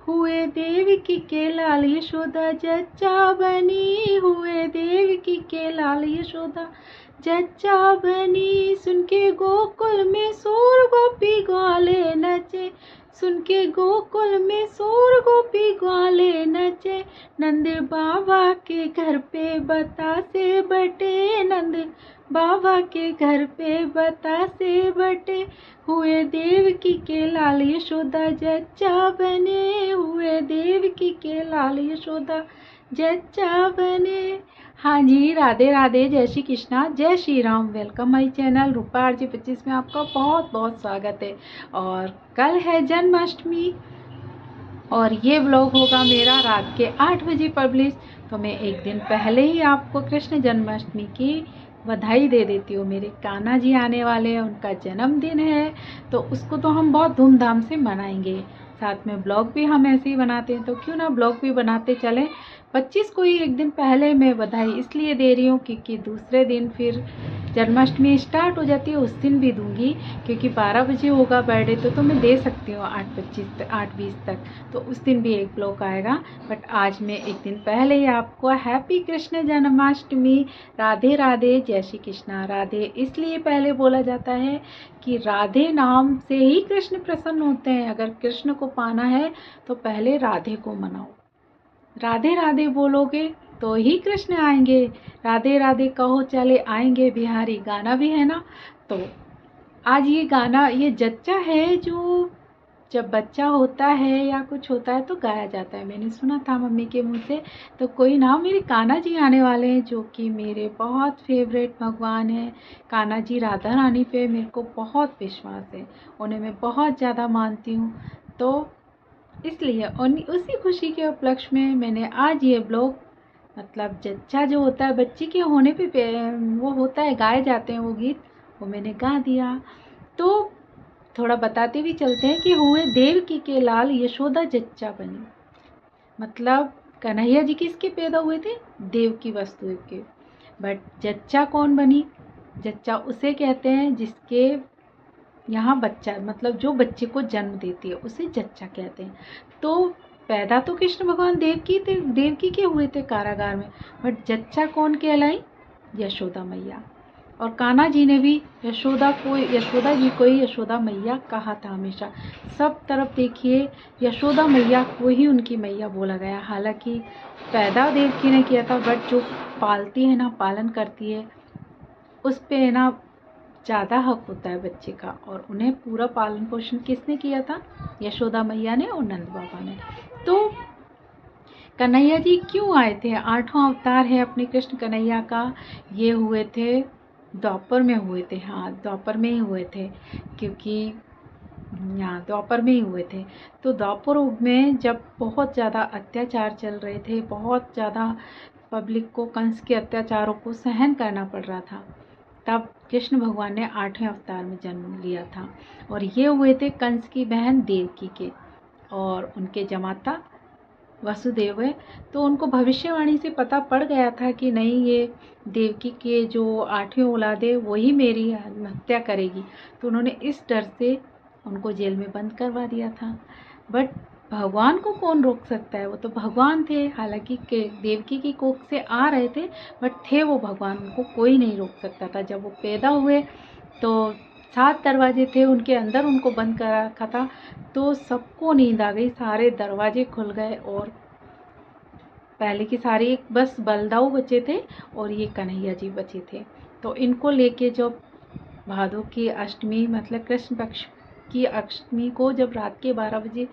हुए देवकी के लाल यशोदा जच्चा बनी, हुए देवकी के लाल यशोदा जच्चा बनी। सुन के गोकुल में शोर गोपी ग्वाले नचे, सुन के गोकुल में शोर गोपी ग्वाले नचे। नंद बाबा के घर पे बतासे बटे, नंद बाबा के घर पे बतासे बटे। हुए देवकी के लाल यशोदा जच्चा बने, हुए देवकी के लाल यशोदा जच्चा बने। हाँ जी, राधे राधे, जय श्री कृष्णा, जय Shri Ram. Welcome my channel Rupa RJ 25 में आपका बहुत बहुत स्वागत है। और कल है जन्माष्टमी और ये व्लॉग होगा मेरा रात के 8 बजे पब्लिश। तो मैं एक दिन पहले ही आपको कृष्ण जन्माष्टमी की बधाई दे देती हूँ। मेरे कान्हा जी आने वाले हैं, उनका जन्मदिन है, तो उसको तो हम बहुत धूमधाम से मनाएंगे। साथ में ब्लॉग भी हम ऐसे ही बनाते हैं, तो क्यों ना ब्लॉग भी बनाते चलें। 25 को ही एक दिन पहले मैं बधाई इसलिए दे रही हूँ क्योंकि दूसरे दिन फिर जन्माष्टमी स्टार्ट हो जाती है, उस दिन भी दूंगी क्योंकि 12 बजे होगा बर्थडे, तो मैं दे सकती हूँ 8:20 तक, तो उस दिन भी एक ब्लॉग आएगा। बट आज मैं एक दिन पहले ही आपको हैप्पी कृष्ण जन्माष्टमी, राधे राधे, जय श्री कृष्णा। राधे इसलिए पहले बोला जाता है कि राधे नाम से ही कृष्ण प्रसन्न होते हैं। अगर कृष्ण को पाना है तो पहले राधे को मनाओ। राधे राधे बोलोगे तो ही कृष्ण आएंगे। राधे राधे कहो चले आएंगे बिहारी, गाना भी है ना। तो आज ये गाना, ये जच्चा है जो जब बच्चा होता है या कुछ होता है तो गाया जाता है। मैंने सुना था मम्मी के मुंह से। तो कोई ना, मेरे कान्हा जी आने वाले हैं जो कि मेरे बहुत फेवरेट भगवान हैं। कान्हा जी, राधा रानी पे मेरे को बहुत विश्वास है, उन्हें मैं बहुत ज़्यादा मानती हूँ। तो इसलिए उसी खुशी के उपलक्ष्य में मैंने आज ये ब्लॉग, मतलब जच्चा जो होता है बच्चे के होने पे वो होता है, गाए जाते हैं वो गीत, वो मैंने गा दिया। तो थोड़ा बताते भी चलते हैं कि हुए देवकी के लाल यशोदा जच्चा बनी। मतलब कन्हैया जी किसके पैदा हुए थे? देवकी वसुदेव के। बट जच्चा कौन बनी? जच्चा उसे कहते हैं जिसके यहाँ बच्चा, मतलब जो बच्चे को जन्म देती है उसे जच्चा कहते हैं। तो पैदा तो कृष्ण भगवान देवकी के हुए थे कारागार में, बट जच्चा कौन कहलाई? यशोदा मैया। और कान्हा जी ने भी यशोदा जी को ही यशोदा मैया कहा था हमेशा। सब तरफ देखिए यशोदा मैया को ही उनकी मैया बोला गया। हालांकि पैदा देवकी ने किया था, बट जो पालती है ना, पालन करती है, उस पे है ना ज़्यादा हक होता है बच्चे का। और उन्हें पूरा पालन पोषण किसने किया था? यशोदा मैया ने और नंद बाबा ने। तो कन्हैया जी क्यों आए थे? 8वां अवतार है अपने कृष्ण कन्हैया का। ये हुए थे द्वापर में हुए थे। हाँ, द्वापर में ही हुए थे, क्योंकि यहाँ द्वापर में ही हुए थे। तो द्वापर युग में जब बहुत ज़्यादा अत्याचार चल रहे थे, बहुत ज़्यादा पब्लिक को कंस के अत्याचारों को सहन करना पड़ रहा था, तब कृष्ण भगवान ने 8वें अवतार में जन्म लिया था। और ये हुए थे कंस की बहन देवकी के, और उनके जमाता वसुदेव है। तो उनको भविष्यवाणी से पता पड़ गया था कि नहीं, ये देवकी के जो 8वीं औलाद है वही मेरी हत्या करेगी। तो उन्होंने इस डर से उनको जेल में बंद करवा दिया था। बट भगवान को कौन रोक सकता है? वो तो भगवान थे। हालांकि देवकी की कोख से आ रहे थे, बट थे वो भगवान, उनको कोई नहीं रोक सकता था। जब वो पैदा हुए तो 7 दरवाजे थे उनके अंदर, उनको बंद कर रखा था। तो सबको नींद आ गई, सारे दरवाजे खुल गए और पहले की सारी बस बलदाऊ बचे थे और ये कन्हैया जी बचे थे। तो इनको लेके जब भादों की अष्टमी, मतलब कृष्ण पक्ष की अष्टमी को, जब रात के 12 बजे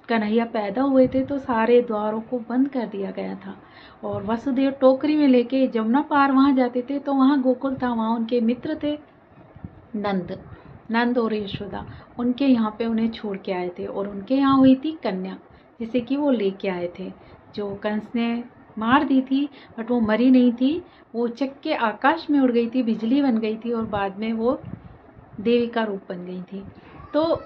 कन्हैया पैदा हुए थे, तो सारे द्वारों को बंद कर दिया गया था। और वसुदेव टोकरी में लेके जमुना पार वहाँ जाते थे, तो वहाँ गोकुल था, वहाँ उनके मित्र थे नंद और यशोदा, उनके यहाँ पे उन्हें छोड़ के आए थे। और उनके यहाँ हुई थी कन्या, जिसे कि वो लेके आए थे, जो कंस ने मार दी थी, बट वो मरी नहीं थी। वो चक के आकाश में उड़ गई थी, बिजली बन गई थी, और बाद में वो देवी का रूप बन गई थी। तो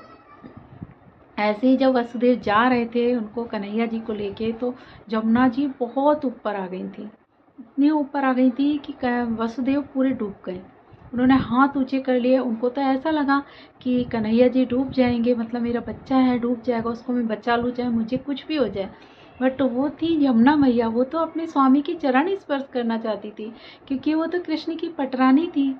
ऐसे ही जब वसुदेव जा रहे थे उनको कन्हैया जी को लेके, तो जमुना जी बहुत ऊपर आ गई थी, इतनी ऊपर आ गई थी कि वसुदेव पूरे डूब गए। उन्होंने हाथ ऊंचे कर लिए। उनको तो ऐसा लगा कि कन्हैया जी डूब जाएंगे, मतलब मेरा बच्चा है डूब जाएगा, उसको मैं बचा लूँ चाहे मुझे कुछ भी हो जाए। बट वो थी यमुना मैया, वो तो अपने स्वामी की चरण स्पर्श करना चाहती थी, क्योंकि वो तो कृष्ण की पटरानी थी,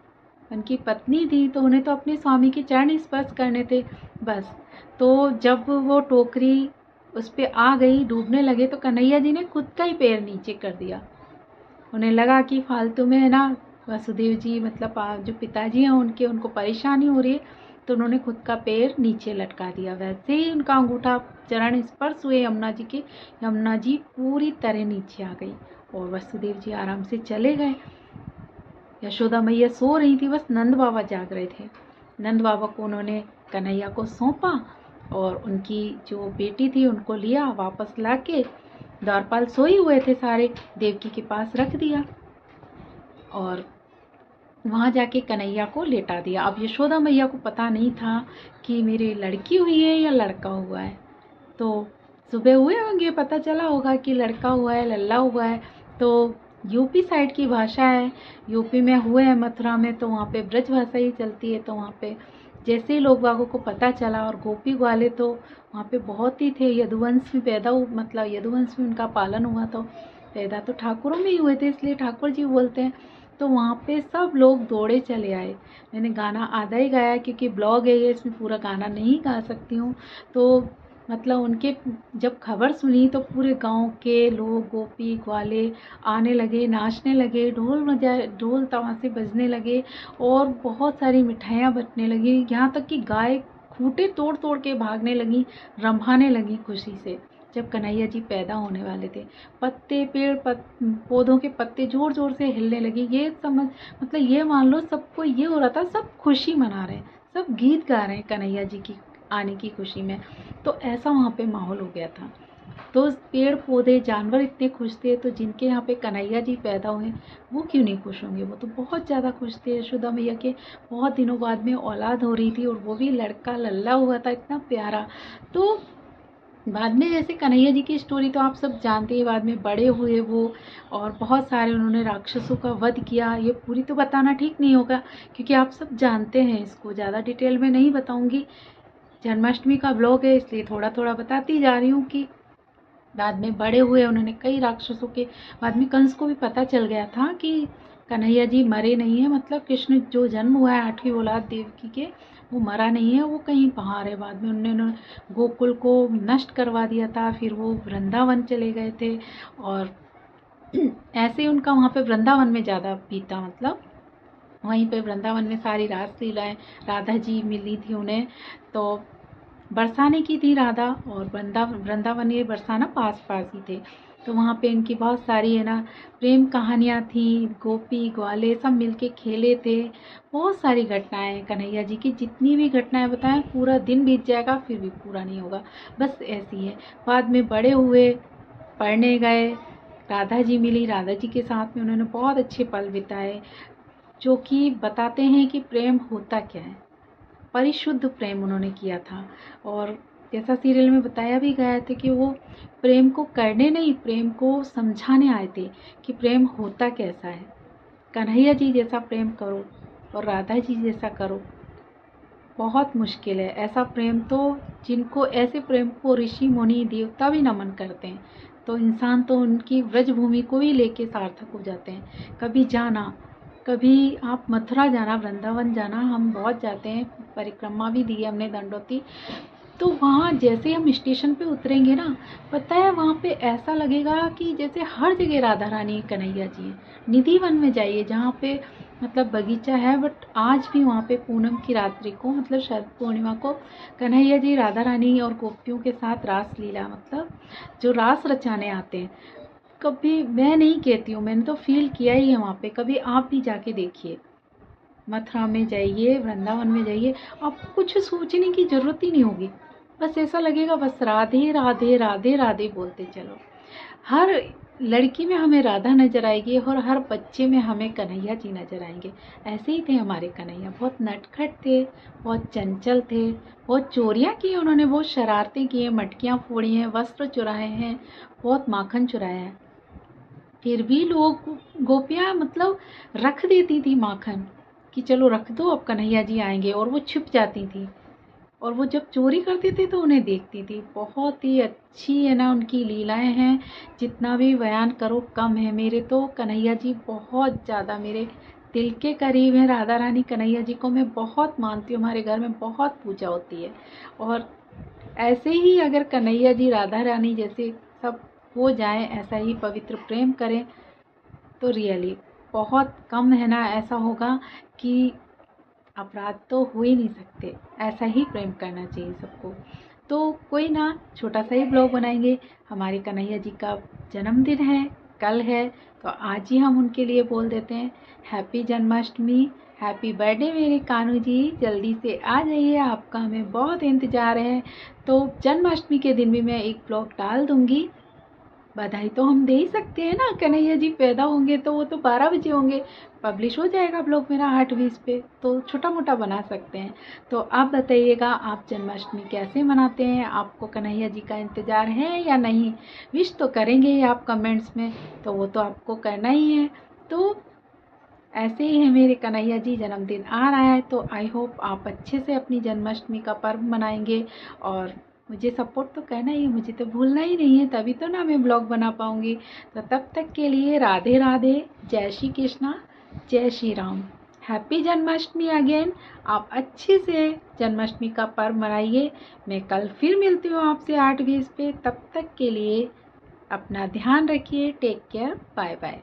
उनकी पत्नी थी, तो उन्हें तो अपने स्वामी के चरण स्पर्श करने थे बस। तो जब वो टोकरी उस पे आ गई, डूबने लगे, तो कन्हैया जी ने खुद का ही पैर नीचे कर दिया। उन्हें लगा कि फालतू में है ना वसुदेव जी, मतलब जो पिताजी हैं उनको परेशानी हो रही है, तो उन्होंने खुद का पैर नीचे लटका दिया। वैसे ही उनका अंगूठा चरण स्पर्श हुए यमुना जी के, यमुना जी पूरी तरह नीचे आ गई और वसुदेव जी आराम से चले गए। यशोदा मैया सो रही थी, बस नंद बाबा जाग रहे थे। नंद बाबा को उन्होंने कन्हैया को सौंपा और उनकी जो बेटी थी उनको लिया, वापस लाके द्वारपाल सोए हुए थे सारे, देवकी के पास रख दिया और वहाँ जाके कन्हैया को लेटा दिया। अब यशोदा मैया को पता नहीं था कि मेरी लड़की हुई है या लड़का हुआ है। तो सुबह हुए होंगे, पता चला होगा कि लड़का हुआ है, लल्ला हुआ है। तो यूपी साइड की भाषा है, यूपी में हुए हैं मथुरा में, तो वहाँ पे ब्रज भाषा ही चलती है। तो वहाँ पे जैसे ही लोग बागों को पता चला, और गोपी ग्वाले तो वहाँ पे बहुत ही थे, यदुवंश में पैदा हुआ, मतलब यदुवंश में उनका पालन हुआ, तो पैदा तो ठाकुरों में ही हुए थे, इसलिए ठाकुर जी बोलते हैं। तो वहाँ पे सब लोग दौड़े चले आए। मैंने गाना आधा ही गाया क्योंकि ब्लॉग है ये, इसमें पूरा गाना नहीं गा सकती हूँ। तो मतलब उनके जब खबर सुनी तो पूरे गांव के लोग, गोपी ग्वाले आने लगे, नाचने लगे, ढोल तमाशे बजने लगे और बहुत सारी मिठाइयाँ बंटने लगी। यहाँ तक कि गाय खूंटे तोड़ तोड़ के भागने लगी, रंभाने लगी खुशी से जब कन्हैया जी पैदा होने वाले थे। पत्ते पौधों के पत्ते जोर जोर से हिलने लगे। ये समझ मतलब ये मान लो सबको ये हो रहा था, सब खुशी मना रहे हैं, सब गीत गा रहे हैं कन्हैया जी की आने की खुशी में। तो ऐसा वहाँ पे माहौल हो गया था। तो पेड़ पौधे जानवर इतने खुश थे, तो जिनके यहाँ पे कन्हैया जी पैदा हुए वो क्यों नहीं खुश होंगे, वो तो बहुत ज़्यादा खुश थे। यशोदा मैया के बहुत दिनों बाद में औलाद हो रही थी और वो भी लड़का, लल्ला हुआ था, इतना प्यारा। तो बाद में जैसे कन्हैया जी की स्टोरी तो आप सब जानते हैं, बाद में बड़े हुए वो और बहुत सारे उन्होंने राक्षसों का वध किया। ये पूरी तो बताना ठीक नहीं होगा क्योंकि आप सब जानते हैं, इसको ज़्यादा डिटेल में नहीं बताऊंगी। जन्माष्टमी का ब्लॉग है इसलिए थोड़ा थोड़ा बताती जा रही हूँ कि बाद में बड़े हुए उन्होंने कई राक्षसों के, बाद में कंस को भी पता चल गया था कि कन्हैया जी मरे नहीं है, मतलब कृष्ण जो जन्म हुआ है 8वीं औलाद देवकी के, वो मरा नहीं है, वो कहीं बाहर है। बाद में उन्होंने गोकुल को नष्ट करवा दिया था, फिर वो वृंदावन चले गए थे और ऐसे ही उनका वहाँ पे वृंदावन में ज़्यादा बीता, मतलब वहीं पे वृंदावन में सारी रासलीलाएं, राधा जी मिली थी उन्हें, तो बरसाने की थी राधा, और वृंदावन ये बरसाना पास पास ही थे। तो वहाँ पे इनकी बहुत सारी है ना प्रेम कहानियाँ थी, गोपी ग्वाले सब मिलके खेले थे। बहुत सारी घटनाएं कन्हैया जी की, जितनी भी घटनाएं बताएं पूरा दिन बीत जाएगा फिर भी पूरा नहीं होगा, बस ऐसी है। बाद में बड़े हुए, पढ़ने गए, राधा जी मिली, राधा जी के साथ में उन्होंने बहुत अच्छे पल बिताए, जो कि बताते हैं कि प्रेम होता क्या है। परिशुद्ध प्रेम उन्होंने किया था। और जैसा सीरियल में बताया भी गया था कि वो प्रेम को करने नहीं, प्रेम को समझाने आए थे कि प्रेम होता कैसा है। कन्हैया जी जैसा प्रेम करो और राधा जी जैसा करो, बहुत मुश्किल है ऐसा प्रेम। तो जिनको ऐसे प्रेम को ऋषि मुनि देवता भी नमन करते हैं, तो इंसान तो उनकी व्रजभूमि को ही लेके सार्थक हो जाते हैं। कभी जाना, कभी आप मथुरा जाना, वृंदावन जाना, हम बहुत जाते हैं, परिक्रमा भी दी है हमने, दंडोती। तो वहाँ जैसे हम स्टेशन पे उतरेंगे ना, पता है वहाँ पे ऐसा लगेगा कि जैसे हर जगह राधा रानी कन्हैया जी हैं। निधि वन में जाइए जहाँ पे मतलब बगीचा है, बट आज भी वहाँ पे पूनम की रात्रि को, मतलब शरद पूर्णिमा को, कन्हैया जी राधा रानी और गोपियों के साथ रास लीला, मतलब जो रास रचाने आते हैं। कभी मैं नहीं कहती हूँ, मैंने तो फील किया ही है वहाँ पे। कभी आप भी जाके देखिए, मथुरा में जाइए, वृंदावन में जाइए, आपको कुछ सोचने की ज़रूरत ही नहीं होगी। बस ऐसा लगेगा बस राधे राधे राधे राधे बोलते चलो। हर लड़की में हमें राधा नजर आएगी और हर बच्चे में हमें कन्हैया जी नजर आएंगे। ऐसे ही थे हमारे कन्हैया, बहुत नटखट थे, बहुत चंचल थे, बहुत चोरियाँ की उन्होंने, बहुत शरारतें की हैं, मटकियाँ फोड़ी हैं, वस्त्र चुराए हैं, बहुत माखन चुराया है। फिर भी लोग, गोपियाँ मतलब रख देती थी माखन, कि चलो रख दो, अब कन्हैया जी आएंगे, और वो छिप जाती थी और वो जब चोरी करते थे तो उन्हें देखती थी। बहुत ही अच्छी है ना उनकी लीलाएं हैं, जितना भी बयान करो कम है। मेरे तो कन्हैया जी बहुत ज़्यादा मेरे दिल के करीब हैं। राधा रानी कन्हैया जी को मैं बहुत मानती हूँ, हमारे घर में बहुत पूजा होती है। और ऐसे ही अगर कन्हैया जी राधा रानी जैसे सब हो जाएं, ऐसा ही पवित्र प्रेम करें, तो रियली बहुत कम है ना ऐसा होगा कि अपराध तो हो ही नहीं सकते। ऐसा ही प्रेम करना चाहिए सबको। तो कोई ना, छोटा सा ही ब्लॉग बनाएंगे। हमारे कन्हैया जी का जन्मदिन है, कल है, तो आज ही हम उनके लिए बोल देते हैं हैप्पी जन्माष्टमी, हैप्पी बर्थडे मेरे कान्हू जी। जल्दी से आ जाइए, आपका हमें बहुत इंतज़ार है। तो जन्माष्टमी के दिन भी मैं एक ब्लॉग डाल दूँगी। बधाई तो हम दे ही सकते हैं ना, कन्हैया जी पैदा होंगे तो वो तो 12 बजे होंगे, पब्लिश हो जाएगा ब्लॉग मेरा 8:20 पे, तो छोटा मोटा बना सकते हैं। तो आप बताइएगा, आप जन्माष्टमी कैसे मनाते हैं? आपको कन्हैया जी का इंतज़ार है या नहीं? विश तो करेंगे ही आप कमेंट्स में, तो वो तो आपको करना ही है। तो ऐसे ही है मेरे कन्हैया जी, जन्मदिन आ रहा है, तो आई होप आप अच्छे से अपनी जन्माष्टमी का पर्व मनाएंगे। और मुझे सपोर्ट तो करना ही है, मुझे तो भूलना ही नहीं है, तभी तो ना मैं ब्लॉग बना पाऊँगी। तो तब तक के लिए राधे राधे, जय श्री कृष्णा, जय श्री राम, हैप्पी जन्माष्टमी अगेन। आप अच्छे से जन्माष्टमी का पर्व मनाइए। मैं कल फिर मिलती हूँ आपसे 8:20 पे। तब तक के लिए अपना ध्यान रखिए। Take care, bye bye.